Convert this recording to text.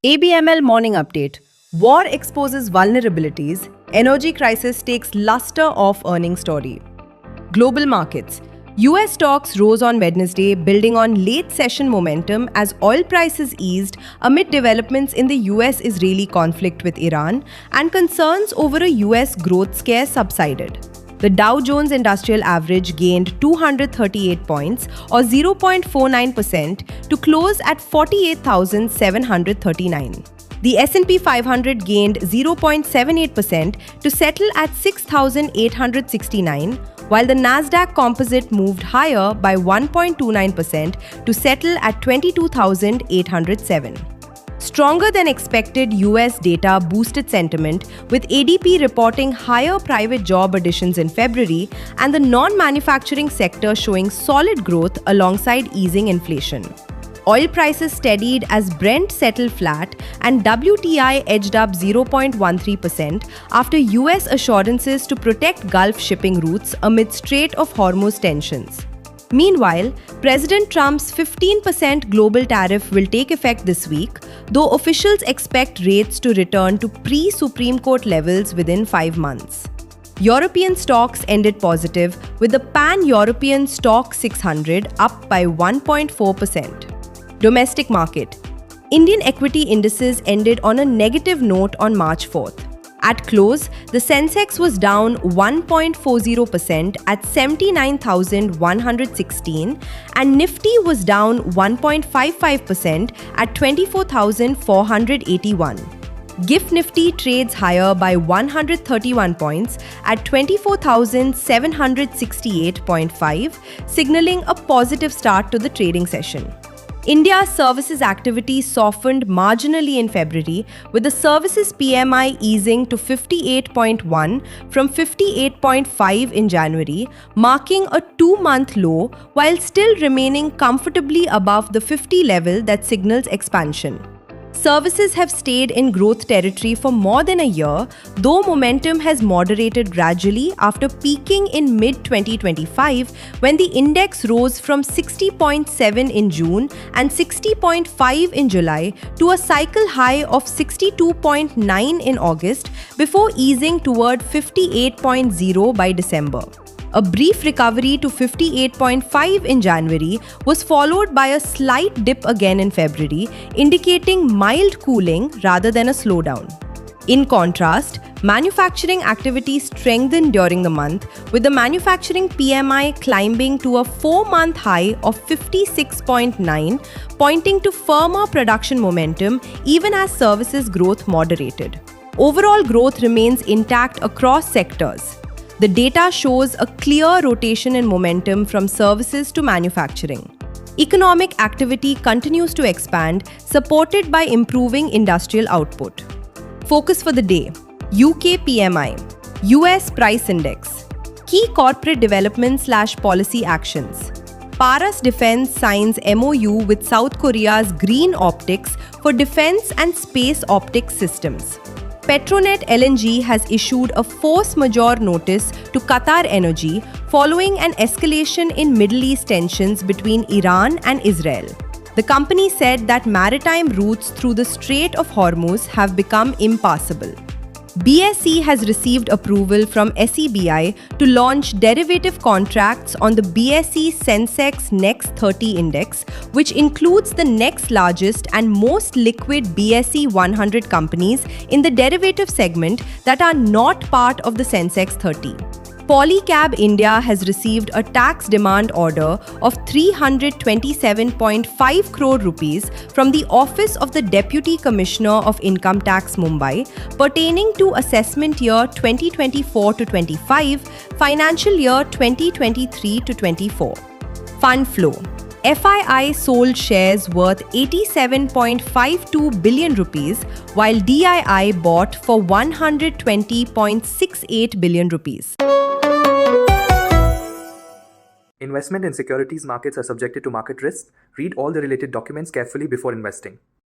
ABML Morning Update. War exposes vulnerabilities. Energy crisis takes luster off earnings story. Global markets. US stocks rose on Wednesday, building on late session momentum as oil prices eased amid developments in the US-Israeli conflict with Iran and concerns over a US growth scare subsided. The Dow Jones Industrial Average gained 238 points or 0.49% to close at 48,739. The S&P 500 gained 0.78% to settle at 6,869, while the Nasdaq Composite moved higher by 1.29% to settle at 22,807. Stronger than expected US data boosted sentiment, with ADP reporting higher private job additions in February and the non-manufacturing sector showing solid growth alongside easing inflation. Oil prices steadied as Brent settled flat and WTI edged up 0.13% after US assurances to protect Gulf shipping routes amid Strait of Hormuz tensions. Meanwhile, President Trump's 15% global tariff will take effect this week, though officials expect rates to return to pre-Supreme Court levels within 5 months. European stocks ended positive, with the Pan-European Stock 600 up by 1.4%. Domestic market. Indian equity indices ended on a negative note on March 4th. At close, the Sensex was down 1.40% at 79,116 and Nifty was down 1.55% at 24,481. GIFT Nifty trades higher by 131 points at 24,768.5, signaling a positive start to the trading session. India's services activity softened marginally in February, with the services PMI easing to 58.1 from 58.5 in January, marking a 2-month low while still remaining comfortably above the 50 level that signals expansion. Services have stayed in growth territory for more than a year, though momentum has moderated gradually after peaking in mid-2025 when the index rose from 60.7 in June and 60.5 in July to a cycle high of 62.9 in August before easing toward 58.0 by December. A brief recovery to 58.5 in January was followed by a slight dip again in February, indicating mild cooling rather than a slowdown. In contrast, manufacturing activity strengthened during the month, with the manufacturing PMI climbing to a 4-month high of 56.9, pointing to firmer production momentum even as services growth moderated. Overall growth remains intact across sectors. The data shows a clear rotation in momentum from services to manufacturing. Economic activity continues to expand, supported by improving industrial output. Focus for the day: UK PMI, US Price Index, key corporate development/policy actions. Paras Defense signs MOU with South Korea's Green Optics for defense and space optics systems. Petronet LNG has issued a force majeure notice to Qatar Energy following an escalation in Middle East tensions between Iran and Israel. The company said that maritime routes through the Strait of Hormuz have become impassable. BSE has received approval from SEBI to launch derivative contracts on the BSE Sensex Next 30 index, which includes the next largest and most liquid BSE 100 companies in the derivative segment that are not part of the Sensex 30. Polycab India has received a tax demand order of 327.5 crore rupees from the Office of the Deputy Commissioner of Income Tax Mumbai pertaining to assessment year 2024-25, financial year 2023-24. Fund flow. FII sold shares worth 87.52 billion rupees while DII bought for 120.68 billion rupees. Investment in securities markets are subjected to market risks. Read all the related documents carefully before investing.